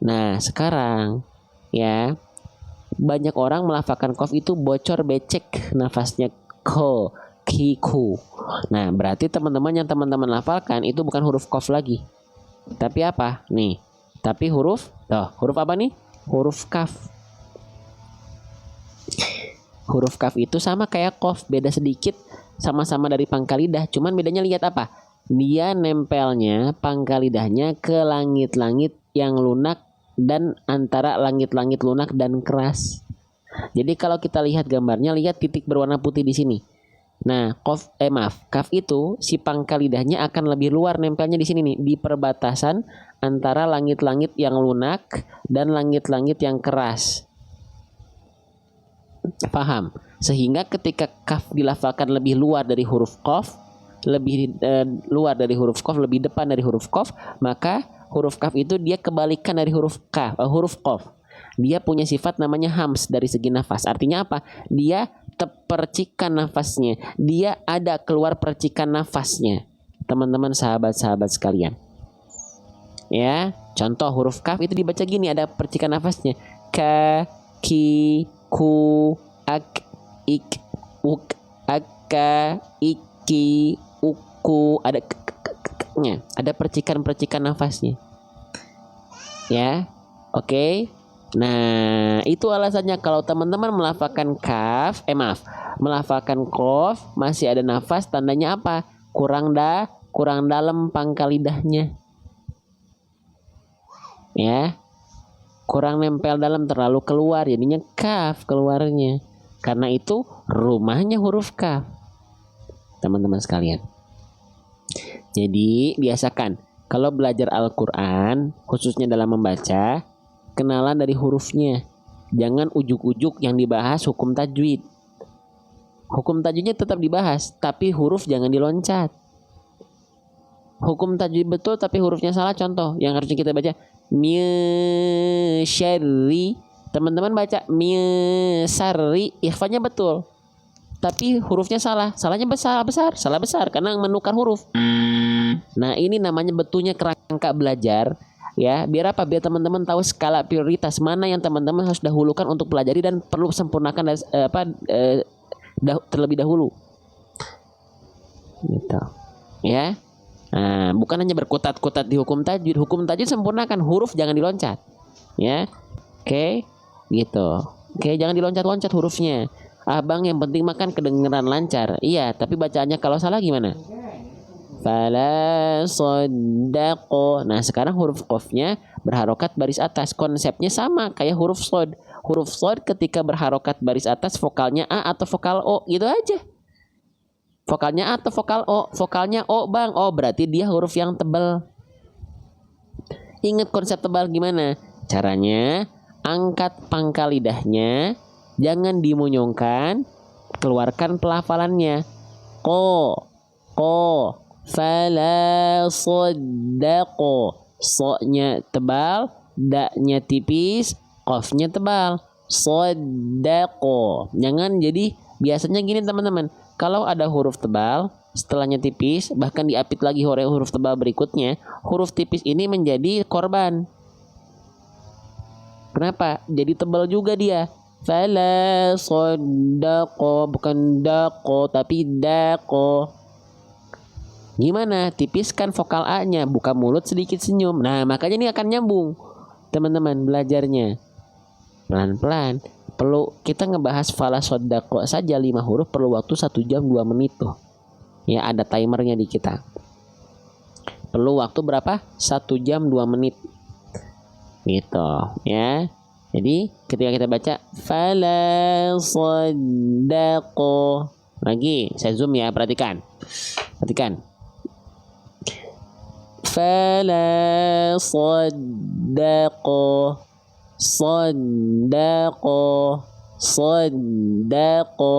Nah, sekarang ya banyak orang melafalkan qaf itu bocor becek nafasnya ko, ki, ku. Nah, berarti teman-teman yang teman-teman lafalkan itu bukan huruf qaf lagi. Tapi apa? Nih. Tapi huruf apa nih? Huruf kaf. Huruf kaf itu sama kayak qaf, beda sedikit, sama-sama dari pangkal lidah, cuman bedanya lihat apa? Dia nempelnya pangkal lidahnya ke langit-langit yang lunak dan antara langit-langit lunak dan keras. Jadi kalau kita lihat gambarnya, lihat titik berwarna putih di sini. Nah, kaf itu si pangkal lidahnya akan lebih luar nempelnya di sini nih, di perbatasan antara langit-langit yang lunak dan langit-langit yang keras. Paham? Sehingga ketika kaf dilafalkan lebih luar dari huruf qaf, lebih luar dari huruf qaf, lebih depan dari huruf qaf, maka huruf kaf itu dia kebalikan dari huruf qaf. Dia punya sifat namanya hams dari segi nafas. Artinya apa? Dia percikan nafasnya. Dia ada keluar percikan nafasnya. Teman-teman, sahabat-sahabat sekalian. Ya, contoh huruf kaf itu dibaca gini, ada percikan nafasnya. Ka, ki, ku, ak, ik, uk, akka, iki, uku, ada nya, ada percikan-percikan nafasnya. Ya, oke. Nah, itu alasannya kalau teman-teman melafalkan melafalkan qaf masih ada nafas, tandanya apa? Kurang dalam pangkal lidahnya. Ya. Kurang nempel dalam, terlalu keluar, jadinya kaf keluarnya. Karena itu rumahnya huruf kaf. Teman-teman sekalian. Jadi biasakan kalau belajar Al-Quran, khususnya dalam membaca, kenalan dari hurufnya. Jangan ujuk-ujuk yang dibahas hukum tajwid. Hukum tajwidnya tetap dibahas, tapi huruf jangan diloncat. Hukum tajwid betul tapi hurufnya salah, contoh yang harusnya kita baca syarri, teman-teman baca syarri, ikhfanya betul tapi hurufnya salah. Salahnya salah besar karena menukar huruf. Nah, ini namanya betulnya kerangka belajar, ya. Biar apa? Biar teman-teman tahu skala prioritas mana yang teman-teman harus dahulukan untuk pelajari dan perlu sempurnakan terlebih dahulu. Gitu. Ya. Nah, bukan hanya berkutat-kutat di hukum tajwid. Hukum tajwid sempurnakan, huruf jangan diloncat. Ya. Oke, gitu. Oke, jangan diloncat-loncat hurufnya. Abang yang penting makan kedengeran lancar. Iya, tapi bacaannya kalau salah gimana? Fala soddaqo. Nah, sekarang huruf qafnya berharokat baris atas. Konsepnya sama kayak huruf sod. Huruf sod ketika berharokat baris atas, vokalnya A atau vokal O, gitu aja. Vokalnya A atau vokal O. Vokalnya O, Bang. Oh, berarti dia huruf yang tebal. Ingat konsep tebal gimana? Caranya, angkat pangkal lidahnya, jangan dimunyungkan, keluarkan pelafalannya. Ko, fala soddaqo. So-nya tebal, da-nya tipis, Qafnya tebal. Sodaqa. Jangan jadi biasanya gini teman-teman. Kalau ada huruf tebal, setelahnya tipis, bahkan diapit lagi huruf tebal berikutnya, huruf tipis ini menjadi korban. Kenapa? Jadi tebal juga dia. Fala sodaqa, bukan daqo tapi daqo. Gimana? Tipiskan vokal A-nya, buka mulut sedikit senyum. Nah, makanya ini akan nyambung. Teman-teman belajarnya. Pelan-pelan. Perlu kita ngebahas fala sodaqa saja 5 huruf perlu waktu 1 jam 2 menit tuh. Ya, ada timernya di kita. Perlu waktu berapa? 1 jam 2 menit. Gitu, ya. Jadi, ketika kita baca fala sodaqa. Lagi, saya zoom ya, perhatikan. Perhatikan. Fala saddaqa saddaqa saddaqa.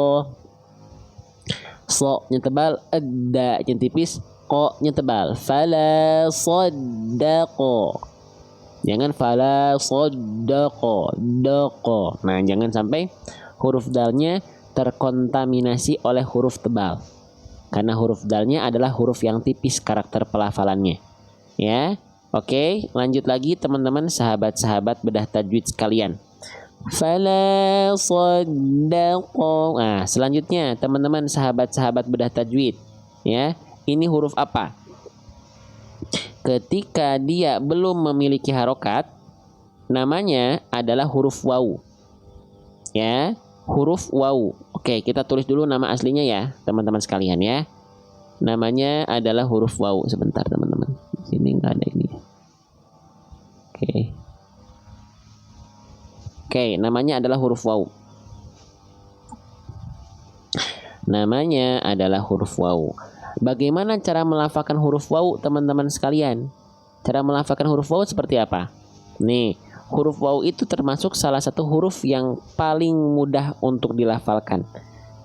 So-nya tebal, ad-nya tipis, ko-nya tebal. Fala saddaqa. Jangan fala saddaqa daqa. Nah, jangan sampai huruf dalnya terkontaminasi oleh huruf tebal. Karena huruf dalnya adalah huruf yang tipis karakter pelafalannya. Ya, oke, lanjut lagi teman-teman sahabat-sahabat bedah tajwid sekalian. Fala saddaqa. Nah, selanjutnya teman-teman sahabat-sahabat bedah tajwid, ya, ini huruf apa? Ketika dia belum memiliki harokat, namanya adalah huruf wawu. Ya, huruf wawu. Oke, kita tulis dulu nama aslinya ya, teman-teman sekalian ya. Namanya adalah huruf wawu. Sebentar teman-teman. Di sini nggak ada ini. Oke, namanya adalah huruf wawu. Namanya adalah huruf wawu. Bagaimana cara melafalkan huruf wawu teman-teman sekalian? Cara melafalkan huruf wawu seperti apa? Nih, huruf wawu itu termasuk salah satu huruf yang paling mudah untuk dilafalkan.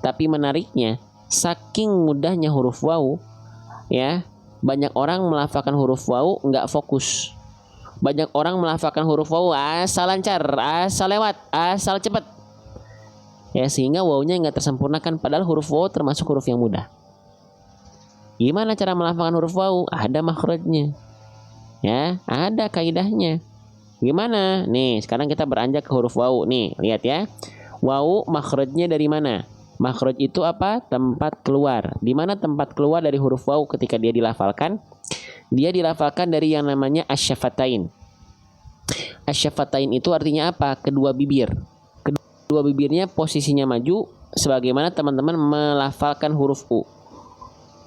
Tapi menariknya, saking mudahnya huruf wawu, ya, banyak orang melafalkan huruf wawu nggak fokus. Banyak orang melafalkan huruf wawu asal lancar, asal lewat, asal cepat. Ya, sehingga wawunya nggak tersempurnakan. Padahal huruf wawu termasuk huruf yang mudah. Gimana cara melafalkan huruf wawu? Ada makhrajnya. Ya, ada kaidahnya. Gimana? Nih, sekarang kita beranjak ke huruf wawu. Nih, lihat ya. Wawu makhrajnya dari mana? Makhraj itu apa? Tempat keluar. Di mana tempat keluar dari huruf wawu ketika dia dilafalkan? Dia dilafalkan dari yang namanya asyafatain. Asyafatain itu artinya apa? Kedua bibir. Kedua bibirnya posisinya maju sebagaimana teman-teman melafalkan huruf U.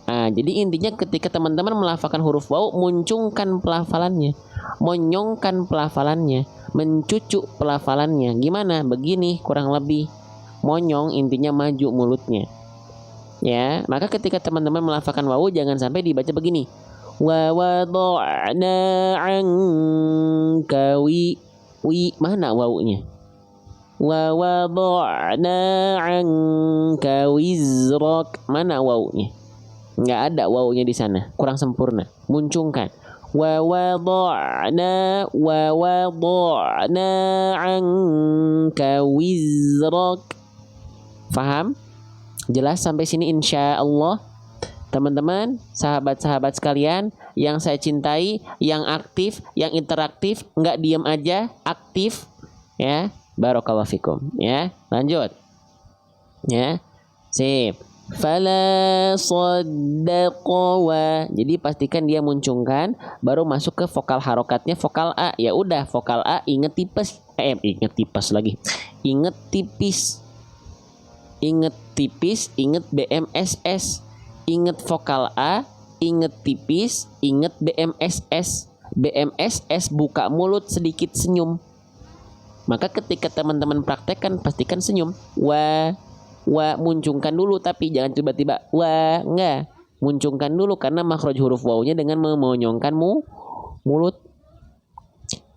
Nah, jadi intinya ketika teman-teman melafalkan huruf wawu, muncungkan pelafalannya, monyongkan pelafalannya, mencucuk pelafalannya. Gimana? Begini kurang lebih. Monyong intinya maju mulutnya. Ya, maka ketika teman-teman melafalkan wawu jangan sampai dibaca begini. Wa wada'na 'anka wi. Mana wawunya? Wa wada'na 'anka wizrak. Mana wawunya? Nggak ada wawunya di sana, kurang sempurna. Muncungkan. Wa wada'na 'anka wizrak. Faham? Jelas sampai sini insya Allah. Teman-teman, sahabat-sahabat sekalian yang saya cintai, yang aktif, yang interaktif, nggak diam aja, aktif, ya. Barakallahu fikum, ya. Lanjut, ya. Sip. Fala saddaqa wa. Jadi pastikan dia muncungkan, baru masuk ke vokal harokatnya vokal A. Ya udah, vokal A inget tipis, inget tipis lagi, inget tipis. Inget tipis, inget BMSS. Inget vokal A, inget tipis, inget BMSS. BMSS buka mulut sedikit senyum. Maka ketika teman-teman praktekkan pastikan senyum. Wa muncungkan dulu, tapi jangan tiba-tiba wa, enggak. Muncungkan dulu karena makhraj huruf wawunya dengan memonyongkan mulut.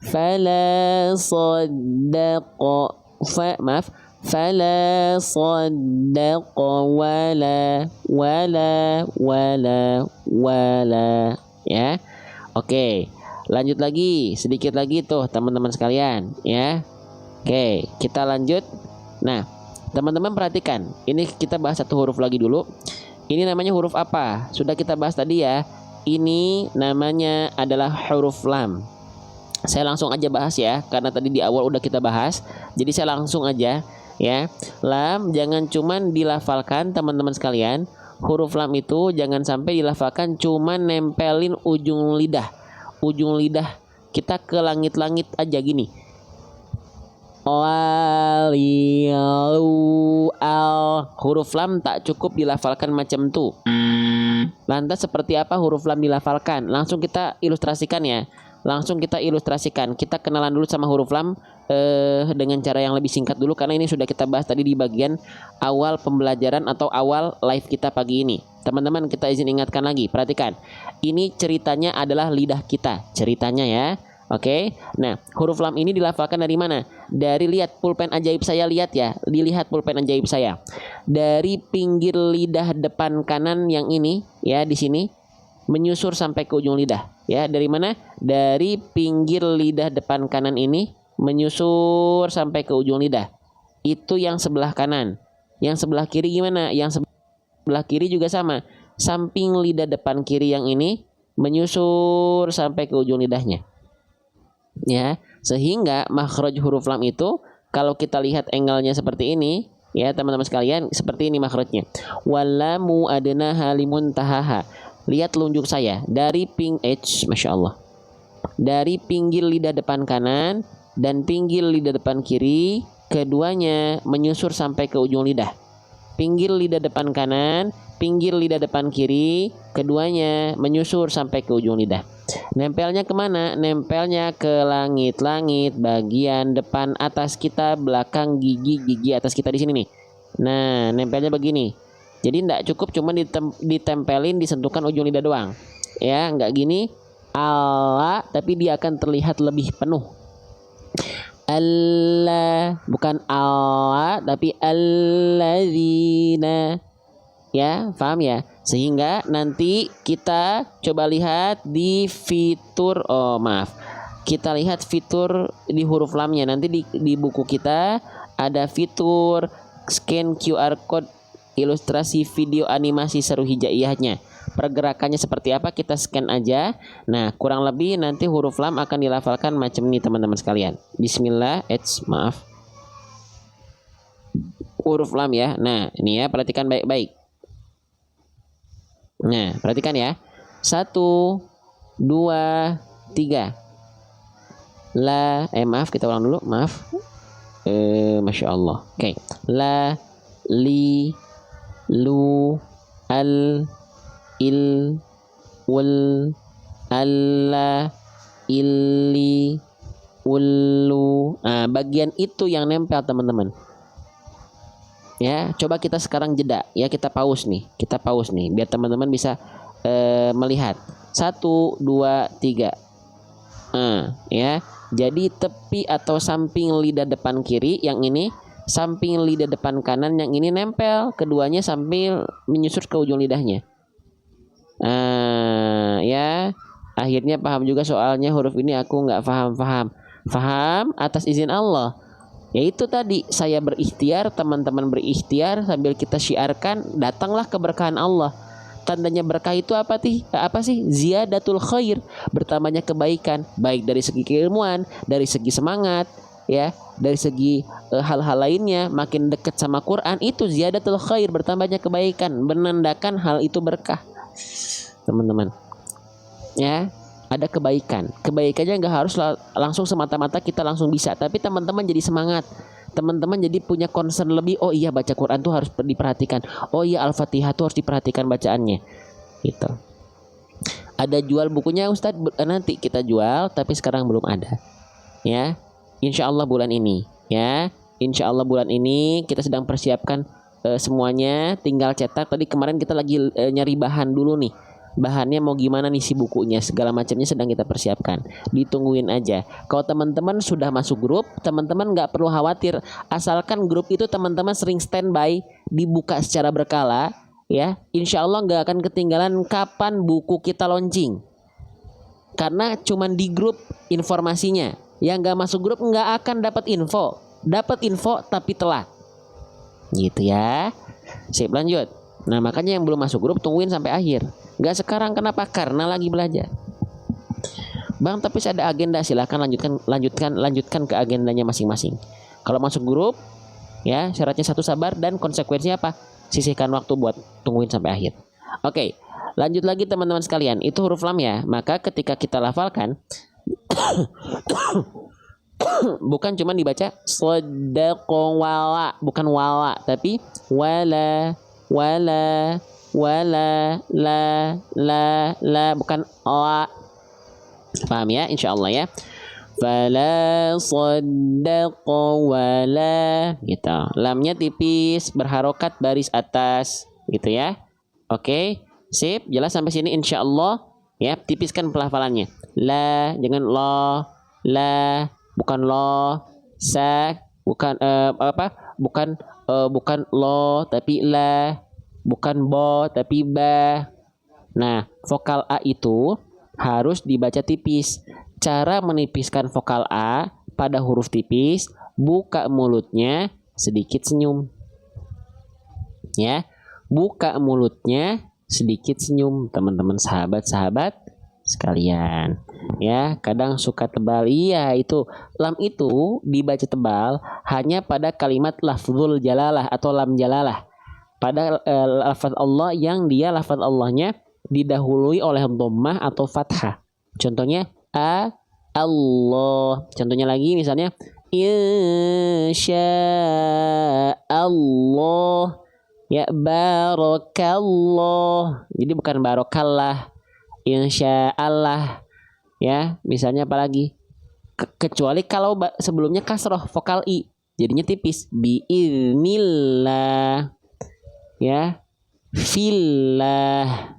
Fala saddaqa. Fala saddaqa wala. Ya. Oke. Lanjut lagi, sedikit lagi tuh teman-teman sekalian, ya. Oke, kita lanjut. Nah, teman-teman perhatikan. Ini kita bahas satu huruf lagi dulu. Ini namanya huruf apa? Sudah kita bahas tadi ya. Ini namanya adalah huruf lam. Saya langsung aja bahas ya, karena tadi di awal udah kita bahas. Jadi saya langsung aja ya. Lam jangan cuman dilafalkan teman-teman sekalian. Huruf lam itu jangan sampai dilafalkan cuman nempelin ujung lidah. Ujung lidah kita ke langit-langit aja gini. Al. Huruf lam tak cukup dilafalkan macam tuh. Lantas seperti apa huruf lam dilafalkan? Langsung kita ilustrasikan ya. Kita kenalan dulu sama huruf lam dengan cara yang lebih singkat dulu, karena ini sudah kita bahas tadi di bagian awal pembelajaran atau awal live kita pagi ini. Teman-teman, kita izin ingatkan lagi. Perhatikan. Ini ceritanya adalah lidah kita. Ceritanya ya. Oke. Nah, huruf lam ini dilafalkan dari mana? Dari lihat pulpen ajaib saya, lihat ya. Dilihat pulpen ajaib saya. Dari pinggir lidah depan kanan yang ini ya, di sini menyusur sampai ke ujung lidah. Ya, dari mana? Dari pinggir lidah depan kanan ini menyusur sampai ke ujung lidah. Itu yang sebelah kanan. Yang sebelah kiri gimana? Yang sebelah kiri juga sama. Samping lidah depan kiri yang ini menyusur sampai ke ujung lidahnya. Ya, sehingga makhraj huruf lam itu kalau kita lihat angle-nya seperti ini, ya teman-teman sekalian, seperti ini makhrajnya. Walamu adna halimun tahaha. Lihat telunjuk saya dari Masya Allah. Dari pinggir lidah depan kanan dan pinggir lidah depan kiri, keduanya menyusur sampai ke ujung lidah. Pinggir lidah depan kanan, pinggir lidah depan kiri, keduanya menyusur sampai ke ujung lidah. Nempelnya kemana? Nempelnya ke langit-langit bagian depan atas kita, belakang gigi atas kita di sini nih. Nah, nempelnya begini. Jadi tidak cukup cuma ditempelin, disentuhkan ujung lidah doang. Ya, nggak gini. Allah, tapi dia akan terlihat lebih penuh. Allah, bukan Allah, tapi alladzina. Ya, paham ya? Sehingga nanti kita coba lihat di fitur, kita lihat fitur di huruf lamnya. Nanti di buku kita ada fitur scan QR code ilustrasi video animasi seru hijaiyahnya. Pergerakannya seperti apa kita scan aja. Nah, kurang lebih nanti huruf lam akan dilafalkan macam ini teman-teman sekalian. Bismillah, maaf. Huruf lam ya. Nah, ini ya, perhatikan baik-baik. Nah, perhatikan ya. 1, 2, 3. La, maaf, kita ulang dulu, maaf. Masya Allah. Oke. La, li, lu, al, il, wal, alla, illi, ulu. Nah, bagian itu yang nempel teman-teman. Ya, coba kita sekarang jeda ya, kita pause nih biar teman-teman bisa melihat. 1, 2, 3. Ya, jadi tepi atau samping lidah depan kiri yang ini, samping lidah depan kanan yang ini nempel, keduanya sambil menyusur ke ujung lidahnya. Ya, akhirnya paham juga soalnya huruf ini aku nggak paham atas izin Allah. Yaitu tadi saya berikhtiar, teman-teman berikhtiar, sambil kita syiarkan, datanglah keberkahan Allah. Tandanya berkah itu apa sih? Ziyadatul khair, bertambahnya kebaikan, baik dari segi keilmuan, dari segi semangat, ya, dari segi hal-hal lainnya. Makin dekat sama Quran itu ziyadatul khair, bertambahnya kebaikan, menandakan hal itu berkah. Teman-teman, ya. Ada kebaikan. Kebaikannya nggak harus langsung semata-mata kita langsung bisa, tapi teman-teman jadi semangat. Teman-teman jadi punya concern lebih. Oh iya, baca Quran tuh harus diperhatikan. Oh iya, Al-Fatihah tuh harus diperhatikan bacaannya. Gitu. Ada jual bukunya Ustadz, nanti kita jual, tapi sekarang belum ada. Ya, Insya Allah bulan ini. Ya, Insya Allah bulan ini kita sedang persiapkan semuanya. Tinggal cetak. Tadi kemarin kita lagi nyari bahan dulu nih. Bahannya mau gimana nih si bukunya, segala macamnya sedang kita persiapkan. Ditungguin aja. Kalau teman-teman sudah masuk grup, teman-teman nggak perlu khawatir. Asalkan grup itu teman-teman sering standby, dibuka secara berkala, ya. Insya Allah nggak akan ketinggalan kapan buku kita launching. Karena cuman di grup informasinya. Yang nggak masuk grup nggak akan dapat info. dapat info tapi telat. Gitu ya. Sip, lanjut. Nah, makanya yang belum masuk grup tungguin sampai akhir. Gak sekarang, kenapa? Karena lagi belajar. Bang, tapi saya ada agenda, silahkan lanjutkan ke agendanya masing-masing. Kalau masuk grup, ya syaratnya satu, sabar, dan konsekuensinya apa? Sisihkan waktu buat tungguin sampai akhir. Oke, lanjut lagi teman-teman sekalian. Itu huruf lam ya. Maka ketika kita lafalkan bukan cuma dibaca sodaqo wala, bukan wala, tapi wala, la, bukan la. Paham ya? Insya Allah ya. Fala sodaqo wala, gitu. Lamnya tipis, berharokat baris atas, gitu ya. Oke, sip. Jelas sampai sini insya Allah ya. Tipiskan pelafalannya. La, jangan lo, la, bukan lo, sa, bukan bukan lo tapi la, bukan bo tapi ba. Nah, vokal a itu harus dibaca tipis. Cara menipiskan vokal a pada huruf tipis, buka mulutnya, sedikit senyum. Ya, buka mulutnya, sedikit senyum, teman-teman sahabat-sahabat sekalian. Ya, kadang suka tebal. Iya, itu lam itu dibaca tebal hanya pada kalimat lafzul jalalah atau lam jalalah. Pada lafaz Allah yang dia lafaz Allahnya didahului oleh dhammah atau fathah. Contohnya Allah. Contohnya lagi misalnya insya Allah. Ya, barakallah. Jadi bukan barokallah. Insya Allah. Ya, misalnya apa lagi? Kecuali kalau sebelumnya kasroh vokal i, jadinya tipis. Biiznillah. Ya, fillah.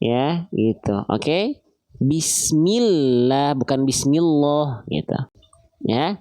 Ya, gitu. Oke. Bismillah, bukan bismillah, gitu. Ya.